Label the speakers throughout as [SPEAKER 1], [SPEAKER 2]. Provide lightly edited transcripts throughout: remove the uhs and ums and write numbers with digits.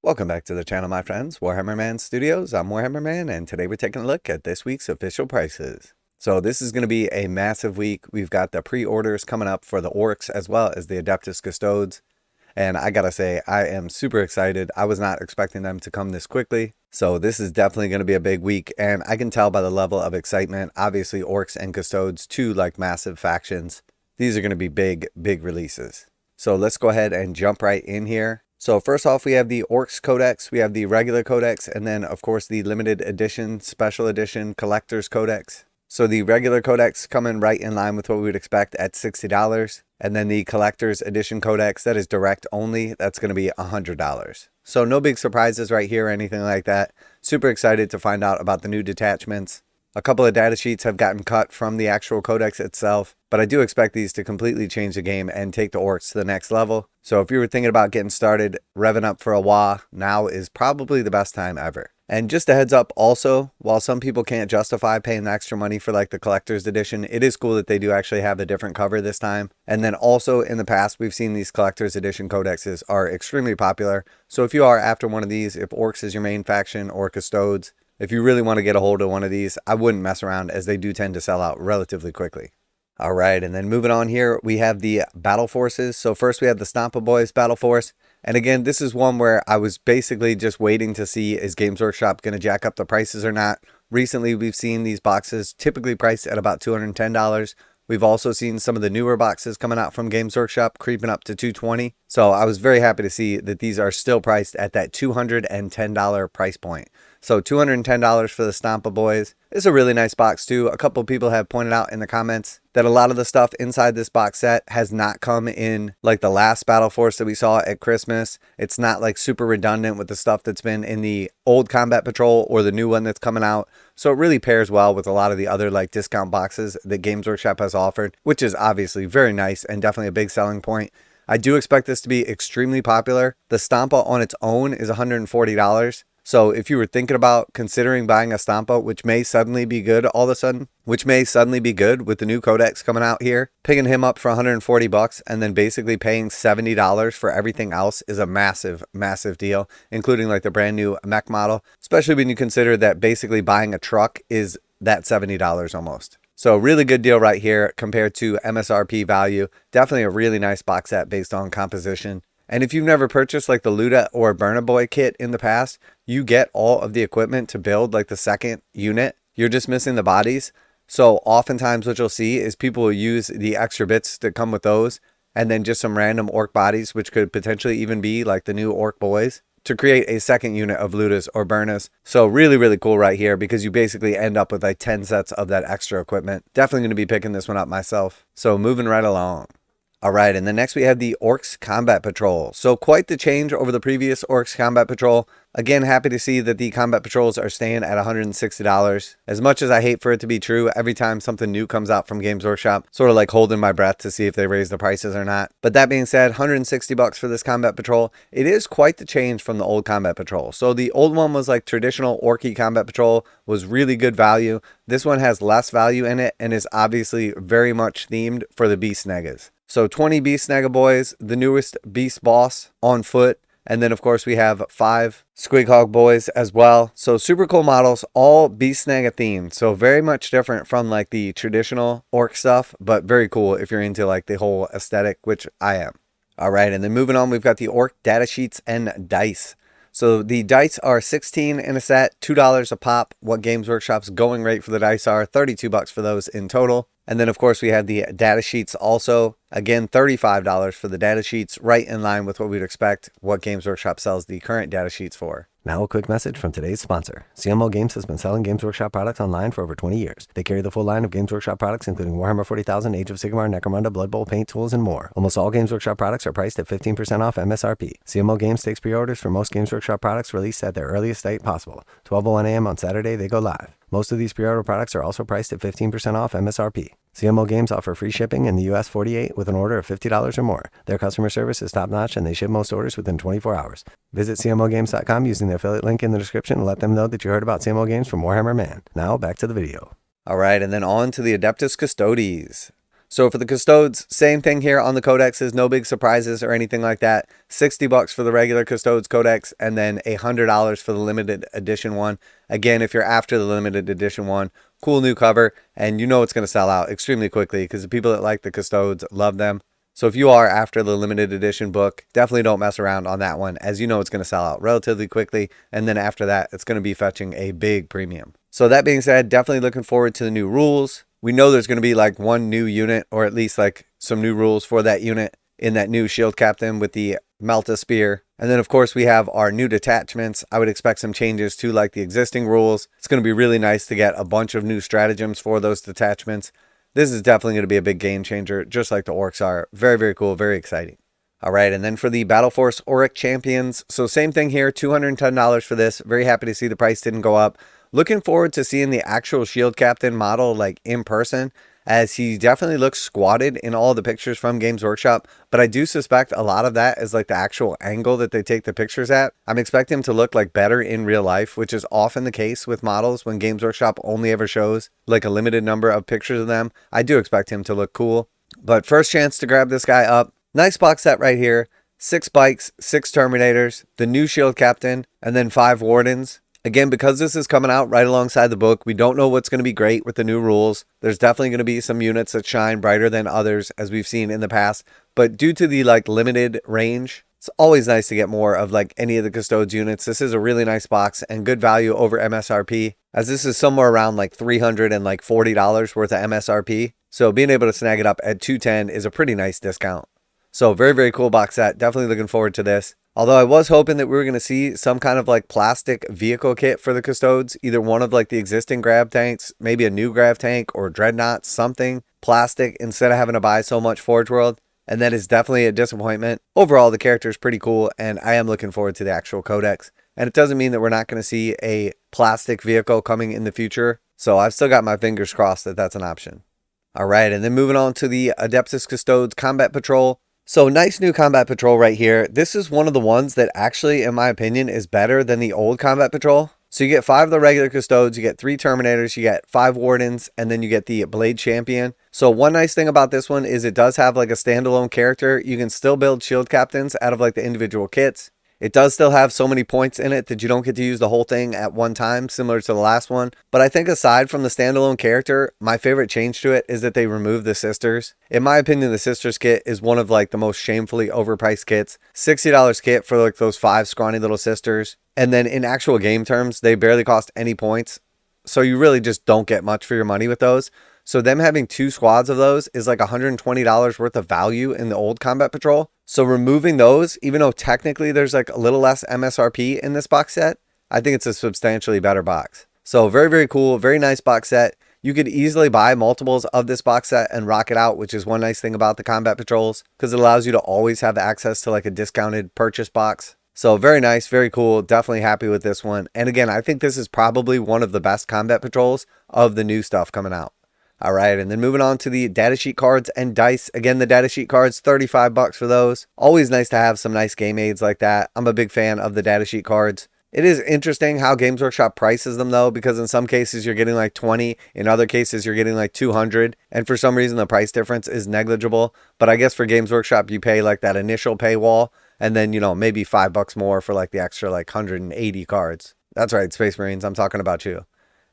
[SPEAKER 1] Welcome back to the channel, my friends. Warhammer Man Studios. I'm Warhammer Man, and today we're taking a look at this week's official prices. So this is going to be a massive week. We've got the pre-orders coming up for the Orks as well as the Adeptus Custodes. And I gotta say, I am super excited. I was not expecting them to come this quickly. So this is definitely going to be a big week, and I can tell by the level of excitement. Obviously, Orks and Custodes, two like massive factions. These are going to be big releases. So let's go ahead and jump right in here. So first off, we have the Orks Codex, we have the regular Codex, and then of course the limited edition, special edition, collector's Codex. So the regular Codex coming right in line with what we would expect at $60. And then the collector's edition Codex, that is direct only, that's going to be $100. So no big surprises right here or anything like that. Super excited to find out about the new detachments. A couple of data sheets have gotten cut from the actual Codex itself, but I do expect these to completely change the game and take the Orks to the next level. So if you were thinking about getting started, revving up for a WoW, now is probably the best time ever. And just a heads up also, while some people can't justify paying the extra money for like the collector's edition, it is cool that they do actually have a different cover this time. And then also in the past, we've seen these collector's edition codexes are extremely popular. So if you are after one of these, if Orks is your main faction or Custodes, if you really want to get a hold of one of these, I wouldn't mess around as they do tend to sell out relatively quickly. All right, and then moving on here, we have the Battleforces. So first we have the Stompa Boyz Battleforce. And again, this is one where I was basically just waiting to see, is Games Workshop going to jack up the prices or not? Recently, we've seen these boxes typically priced at about $210. We've also seen some of the newer boxes coming out from Games Workshop creeping up to $220. So I was very happy to see that these are still priced at that $210 price point. So $210 for the Stompa Boyz. It's a really nice box too. A couple of people have pointed out in the comments that a lot of the stuff inside this box set has not come in like the last Battleforce that we saw at Christmas. It's not like super redundant with the stuff that's been in the old Combat Patrol or the new one that's coming out. So it really pairs well with a lot of the other like discount boxes that Games Workshop has offered, which is obviously very nice and definitely a big selling point. I do expect this to be extremely popular. The Stompa on its own is $140. So if you were thinking about considering buying a Stompa, which may suddenly be good all of a sudden, which may suddenly be good with the new Codex coming out here, picking him up for 140 bucks and then basically paying $70 for everything else is a massive deal, including like the brand new mech model, especially when you consider that basically buying a truck is that $70 almost. So really good deal right here compared to MSRP value. Definitely a really nice box set based on composition. And if you've never purchased like the Luda or Burna Boy kit in the past, you get all of the equipment to build like the second unit. You're just missing the bodies. So oftentimes what you'll see is people will use the extra bits that come with those and then just some random orc bodies, which could potentially even be like the new Ork Boys, to create a second unit of Ludas or Burnas. So really cool right here because you basically end up with like 10 sets of that extra equipment. Definitely going to be picking this one up myself. So moving right along. All right, and then next we have the Orks Combat Patrol. So quite the change over the previous Orks Combat Patrol. Again, happy to see that the Combat Patrols are staying at $160. As much as I hate for it to be true, every time something new comes out from Games Workshop, sort of like holding my breath to see if they raise the prices or not. But that being said, 160 bucks for this Combat Patrol. It is quite the change from the old Combat Patrol. So the old one was like traditional Orky Combat Patrol, was really good value. This one has less value in it and is obviously very much themed for the Beast Negas. So 20 Beast Nega Boys, the newest Beast Boss on foot. And then, of course, we have 5 Squighog Boys as well. So super cool models, all Beast Nega themed. So very much different from like the traditional Ork stuff, but very cool if you're into like the whole aesthetic, which I am. All right, and then moving on, we've got the Ork Datasheets and Dice. So the dice are 16 in a set, $2 a pop. What Games Workshop's going rate for the dice are 32 bucks for those in total. And then, of course, we have the data sheets also. Again, $35 for the data sheets, right in line with what we'd expect what Games Workshop sells the current data sheets for.
[SPEAKER 2] Now a quick message from today's sponsor. CMO Games has been selling Games Workshop products online for over 20 years. They carry the full line of Games Workshop products, including Warhammer 40,000, Age of Sigmar, Necromunda, Blood Bowl, paint tools, and more. Almost all Games Workshop products are priced at 15% off MSRP. CMO Games takes pre-orders for most Games Workshop products released at their earliest date possible. 12:01 a.m. on Saturday, they go live. Most of these pre-order products are also priced at 15% off MSRP. CMO Games offer free shipping in the US 48 with an order of $50 or more. Their customer service is top-notch and they ship most orders within 24 hours. Visit CMOGames.com using the affiliate link in the description and let them know that you heard about CMO Games from Warhammer Man. Now back to the video.
[SPEAKER 1] All right, and then on to the Adeptus Custodes. So for the Custodes, same thing here on the Codexes, no big surprises or anything like that. $60 for the regular Custodes Codex, and then $100 for the limited edition one. Again, if you're after the limited edition one, cool new cover, and you know it's going to sell out extremely quickly because the people that like the Custodes love them. So if you are after the limited edition book, definitely don't mess around on that one, as you know it's going to sell out relatively quickly, and then after that, it's going to be fetching a big premium. So that being said, definitely looking forward to the new rules. We know there's going to be like one new unit, or at least like some new rules for that unit in that new shield captain with the Melta Spear. And then of course we have our new detachments. I would expect some changes to like the existing rules. It's going to be really nice to get a bunch of new stratagems for those detachments. This is definitely going to be a big game changer, just like the Orks are. Very, very cool, very exciting. All right, and then for the Battleforce Auric Champions, so same thing here, $210 for this. Very happy to see the price didn't go up. Looking forward to seeing the actual shield captain model like in person, as he definitely looks squatted in all the pictures from Games Workshop, but I do suspect a lot of that is like the actual angle that they take the pictures at. I'm expecting him to look like better in real life, which is often the case with models when Games Workshop only ever shows like a limited number of pictures of them. I do expect him to look cool, but first chance to grab this guy up. Nice box set right here. 6 bikes, 6 Terminators, the new shield captain, and then 5 wardens. Again, because this is coming out right alongside the book, we don't know what's going to be great with the new rules. There's definitely going to be some units that shine brighter than others, as we've seen in the past. But due to the like limited range, it's always nice to get more of like any of the Custodes units. This is a really nice box and good value over MSRP, as this is somewhere around like $340 worth of MSRP. So being able to snag it up at $210 is a pretty nice discount. So very, very cool box set. Definitely looking forward to this. Although I was hoping that we were going to see some kind of like plastic vehicle kit for the Custodes, either one of like the existing grav tanks, maybe a new grav tank or dreadnought, something plastic instead of having to buy so much Forge World. And that is definitely a disappointment. Overall, the character is pretty cool, and I am looking forward to the actual Codex. And it doesn't mean that we're not going to see a plastic vehicle coming in the future. So I've still got my fingers crossed that that's an option. All right, and then moving on to the Adeptus Custodes Combat Patrol. So nice new Combat Patrol right here. This is one of the ones that actually, in my opinion, is better than the old Combat Patrol. So you get 5 of the regular Custodes, you get 3 Terminators, you get 5 Wardens, and then you get the Blade Champion. So one nice thing about this one is it does have like a standalone character. You can still build shield captains out of like the individual kits. It does still have so many points in it that you don't get to use the whole thing at one time, similar to the last one. But I think aside from the standalone character, my favorite change to it is that they removed the Sisters. In my opinion, the Sisters kit is one of like the most shamefully overpriced kits. $60 kit for like those 5 scrawny little sisters. And then in actual game terms, they barely cost any points. So you really just don't get much for your money with those. So them having 2 squads of those is like $120 worth of value in the old Combat Patrol. So removing those, even though technically there's like a little less MSRP in this box set, I think it's a substantially better box. So very, very cool. Very nice box set. You could easily buy multiples of this box set and rock it out, which is one nice thing about the Combat Patrols, because it allows you to always have access to like a discounted purchase box. So very nice, very cool. Definitely happy with this one. And again, I think this is probably one of the best Combat Patrols of the new stuff coming out. All right, and then moving on to the datasheet cards and dice. Again, the datasheet cards, $35 for those. Always nice to have some nice game aids like that. I'm a big fan of the datasheet cards. It is interesting how Games Workshop prices them though, because in some cases you're getting like 20, in other cases you're getting like 200, and for some reason the price difference is negligible. But I guess for Games Workshop you pay like that initial paywall, and then, you know, maybe $5 more for like the extra like 180 cards. That's right, Space Marines, I'm talking about you.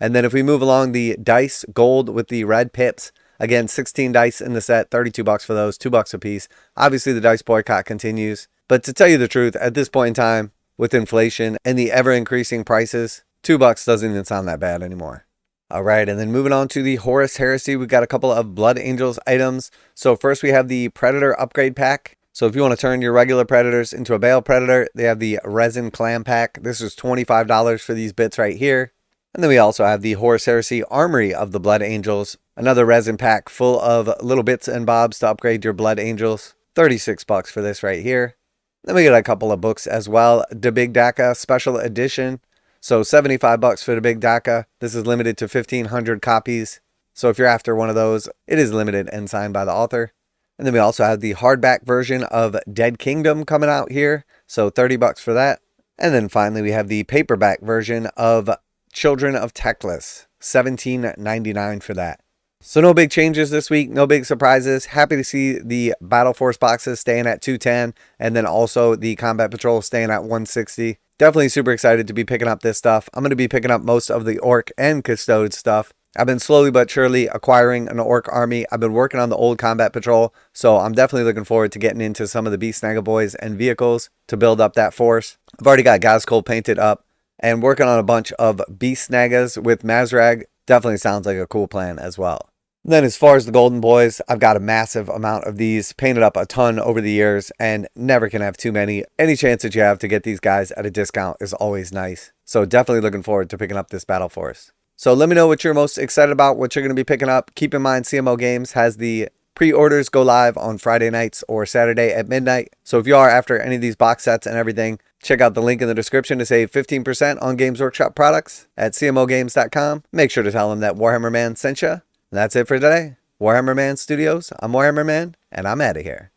[SPEAKER 1] And then if we move along, the dice gold with the red pips, again, 16 dice in the set, $32 for those, $2 a piece. Obviously the dice boycott continues, but to tell you the truth, at this point in time, with inflation and the ever increasing prices, $2 doesn't even sound that bad anymore. All right, and then moving on to the Horus Heresy, we've got a couple of Blood Angels items. So first we have the Predator upgrade pack. So if you want to turn your regular Predators into a Baal Predator, they have the Resin Clam pack. This is $25 for these bits right here. And then we also have the Horus Heresy Armoury of the Blood Angels, another resin pack full of little bits and bobs to upgrade your Blood Angels. $36 for this right here. Then we get a couple of books as well. The Big Dakka Special Edition. So $75 for the Big Dakka. This is limited to 1,500 copies. So if you're after one of those, it is limited and signed by the author. And then we also have the hardback version of Dead Kingdom coming out here. So $30 for that. And then finally we have the paperback version of Children of Teclis, $17.99 for that. So no big changes this week, no big surprises. Happy to see the Battleforce boxes staying at 210 and then also the Combat Patrol staying at 160. Definitely super excited to be picking up this stuff. I'm going to be picking up most of the Ork and Custodes stuff. I've been slowly but surely acquiring an Ork army. I've been working on the old Combat Patrol, so I'm definitely looking forward to getting into some of the Beast Snagga boys and vehicles to build up that force. I've already got Gazkul painted up and working on a bunch of Beast Snaggas with Mazrag. Definitely sounds like a cool plan as well. Then as far as the Golden Boys, I've got a massive amount of these, painted up a ton over the years, and never can have too many. Any chance that you have to get these guys at a discount is always nice. So definitely looking forward to picking up this Battleforce. So let me know what you're most excited about, what you're going to be picking up. Keep in mind, CMO Games has the pre-orders go live on Friday nights or Saturday at midnight. So if you are after any of these box sets and everything, check out the link in the description to save 15% on Games Workshop products at cmogames.com. Make sure to tell them that Warhammer Man sent you. That's it for today. Warhammer Man Studios, I'm Warhammer Man, and I'm out of here.